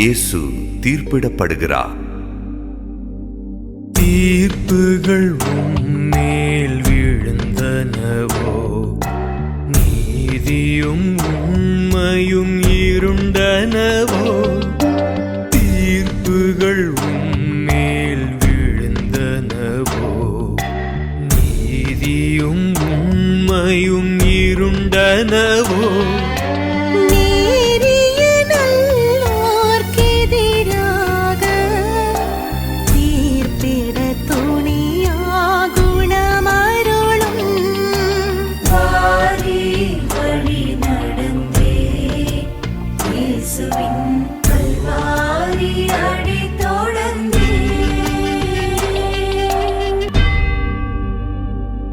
இயேசு தீர்ப்பிடப்படுகிறார். தீர்ப்புகள் உம்மேல் விழுந்தனவோ, நீதியும் உண்மையும் இருண்டனவோ. தீர்ப்புகள் உம்மேல் விழுந்தனவோ, நீதியும் உண்மையும் இருண்டனவோ.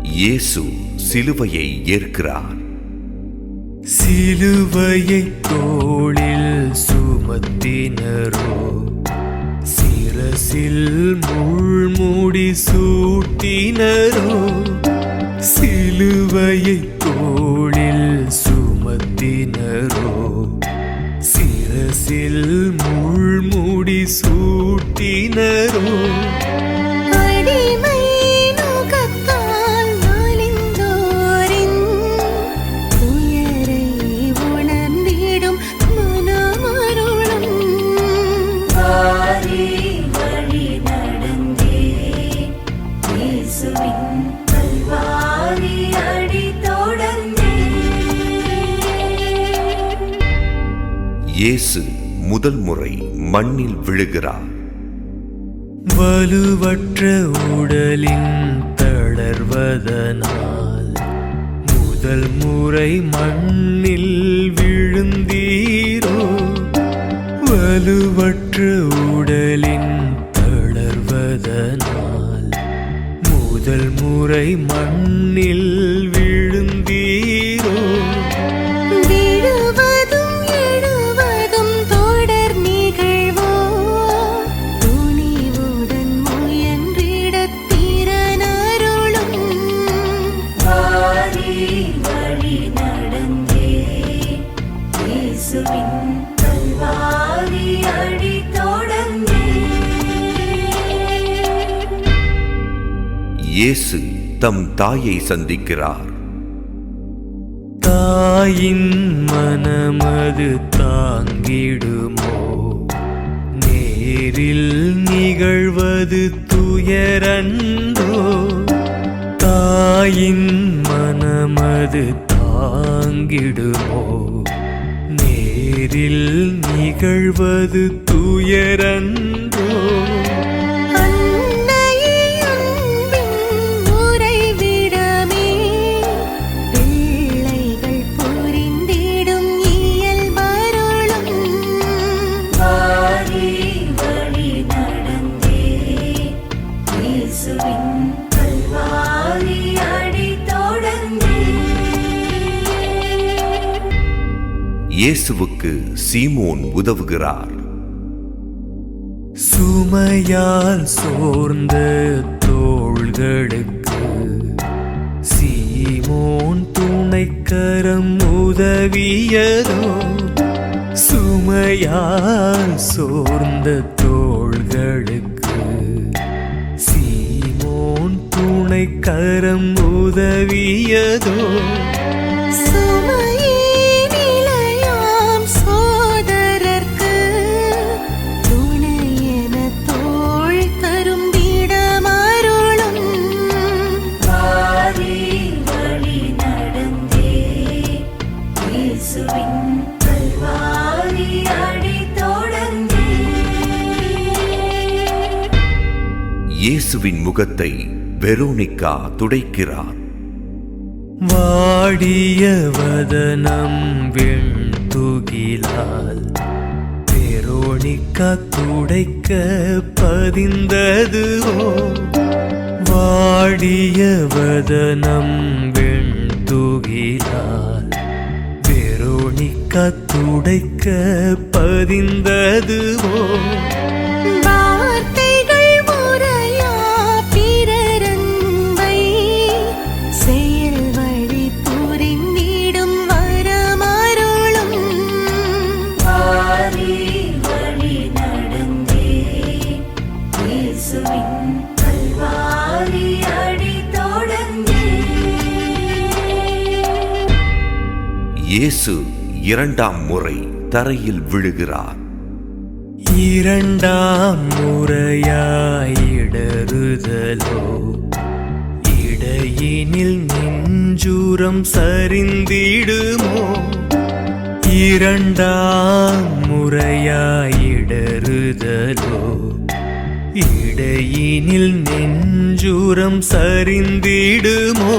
இயேசு சிலுவையை ஏற்கிறார். சிலுவையை தோளில் சுமத்தினரோ, சிரசில் முள்முடி சூட்டினரோ. சிலுவையை தோளில் சுமத்தினரோ, சிரசில் முள்முடி சூட்டினரோ. இயேசு முதல் முறை மண்ணில் விழுகிறார். வலுவற்ற உடலின் தளர்வதனால் முதல் முறை மண்ணில் விழுந்தீரோ. வலுவற்ற உடலின் தளர்வதனால் முதல் முறை மண்ணில் விழுந்தீரோ. இயேசு தம் தாயை சந்திக்கிறார். தாயின் மனமது தாங்கிடுமோ, நேரில் நிகழ்வது துயரன்றோ. தாயின் மனமது தாங்கிடுமோ, நேரில் நிகழ்வது துயரன்றோ. இயேசுவுக்கு சீமோன் உதவுகிறார். சுமையால் சோர்ந்த தோள்களுக்கு சீமோன் துணைக்கரம் உதவியதோ. சுமையால் சோர்ந்த தோள்களுக்கு சீமோன் துணைக்கரம் உதவியதோ. இயேசுவின் முகத்தை வெரோனிகா துடைக்கிறார். வாடிய வதனம் வெண்துகிலால் வெரோனிகா துடைக்க பதிந்ததுவோ. வாடிய வதனம் வெண்துகிலால் வெரோனிகா துடைக்க பதிந்ததுவோ. இயேசு இரண்டாம் முறை தரையில் விழுகிறார். இரண்டாம் முறையாயிடறுதலோ, இடையினில் நெஞ்சுரம் சரிந்திடுமோ. இரண்டாம் முறையாயிடறுதலோ, இடையினில் நெஞ்சுரம் சரிந்திடுமோ.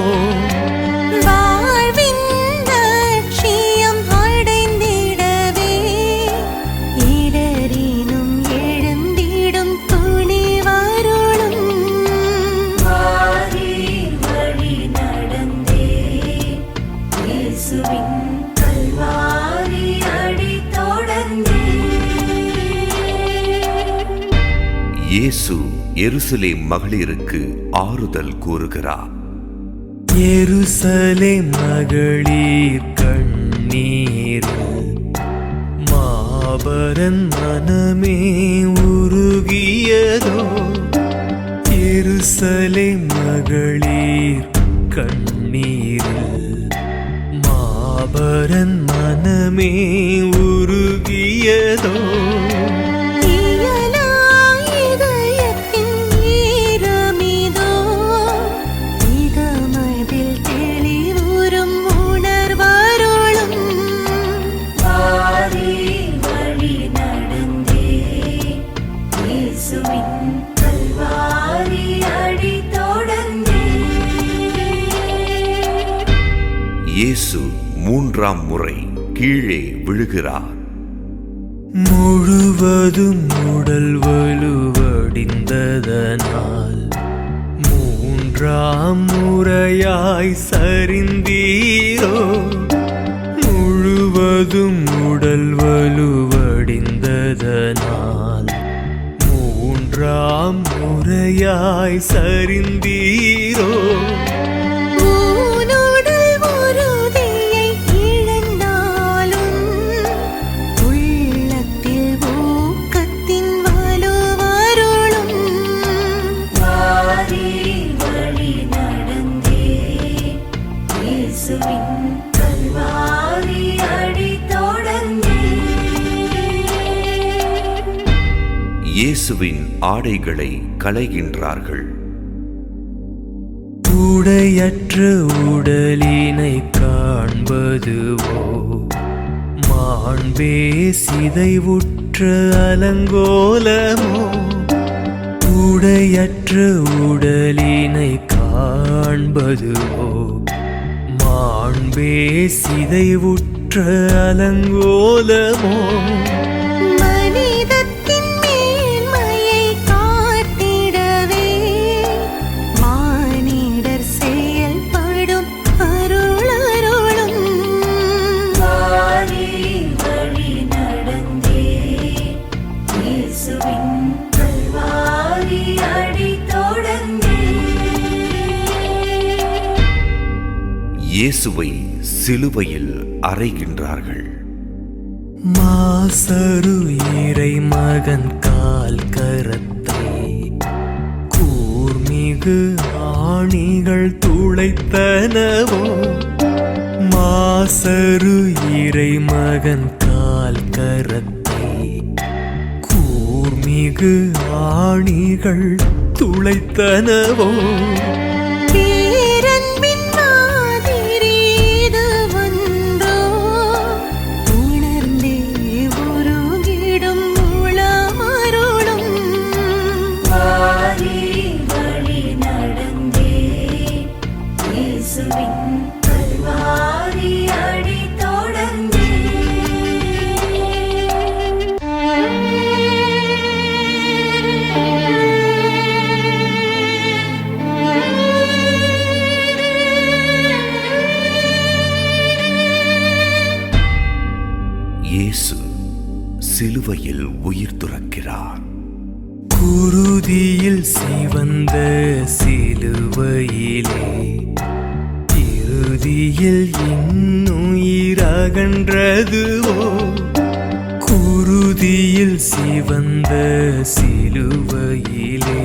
இயேசு எருசலேம் மகளிருக்கு ஆறுதல் கூறுகிறார். எருசலேம் மகளிர் கண்ணீரில் மாபரன் மனமே உருகியதோ. எருசலேம் மகளிர் கண்ணீரில் மாபரன் மனமே உருகியதோ. இயேசு மூன்றாம் முறை கீழே விழுகிறார். முழுவதும் உடல் வலுவடிந்ததனால் மூன்றாம் முறையாய் சரிந்தீரோ. முழுவதும் உடல் வலுவடிந்ததனால் மூன்றாம் முறையாய் சரிந்தீரோ. இயேசுவின் ஆடைகளை களைகின்றார்கள். உடையற்ற உடலினை காண்பதுவோ, மாண்பே சிதைவுற்ற அலங்கோலமோ. உடையற்ற உடலினை காண்பதுவோ, மாண்பே சிதைவுற்ற அலங்கோலமோ. இயேசுவை சிலுவையில் அறைகின்றார்கள். மாசரு இறை மகன் கால் கரத்தை கூர்மிகு ஆணிகள் துளைத்தனவோ. மாசரு இறை மகன் கால் கரத்தை கூர்மிகு ஆணிகள் துளைத்தனவோ. இயேசு சிலுவையில் உயிர் துறக்கிறார். குருதியில் சிவந்த சிலுவையிலே இறுதியில் இன்னுயிரகன்றதுவோ. குருதியில் சிவந்த சிலுவையிலே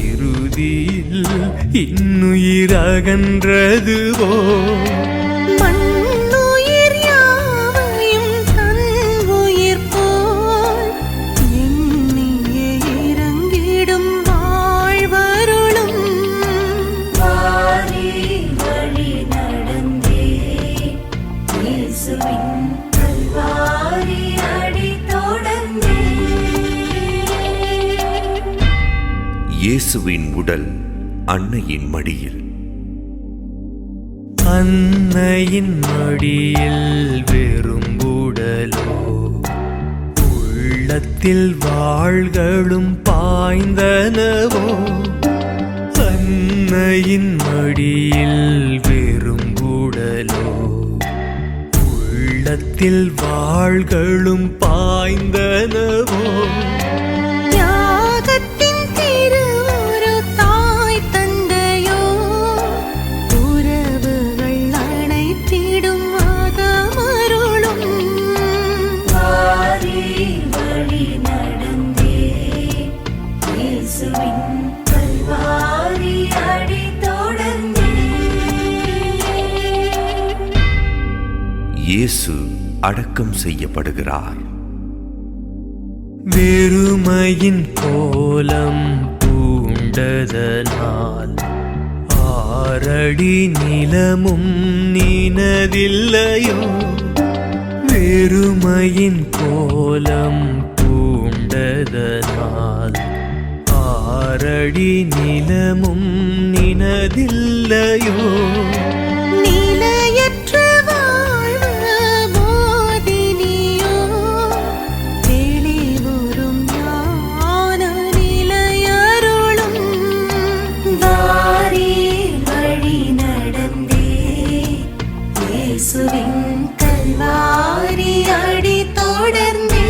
இறுதியில் இன்னுயிரகன்றதுவோ. மண்ணு இயேசுவின் உடல் அன்னையின் மடியில். அன்னையின் மடியில் வெறும் உடலோ, உள்ளத்தில் வாள்களும் பாய்ந்தனவோ. அன்னையின் மடியில் வெறும் உடலோ, உள்ளத்தில் வாள்களும் பாய்ந்தனவோ. தியாகத்தின் திருவுரு தாய் தந்தையோ, உறவுகள் அனைத்திடும் ஆகமருளும். வாரி வழி நடந்தே இயேசுவின் கல்வாரி அடி தொடர்ந்தே. இயேசு அடக்கம் செய்யப்படுகிறார். வெறுமையின் கோலம் பூண்டதனால் 6 அடி நிலமும் நினதில்லையோ. வெறுமையின் கோலம் பூண்டதனால் 6 அடி நிலமும் நினதில்லையோ. நிலையற்ற வாழ்வு போதினியோ, தெளிவுறும் ஞான நிலையருளும். வாரி வழி நடந்தே இயேசுவின் கல்வாரி அடி தொடர்ந்தே.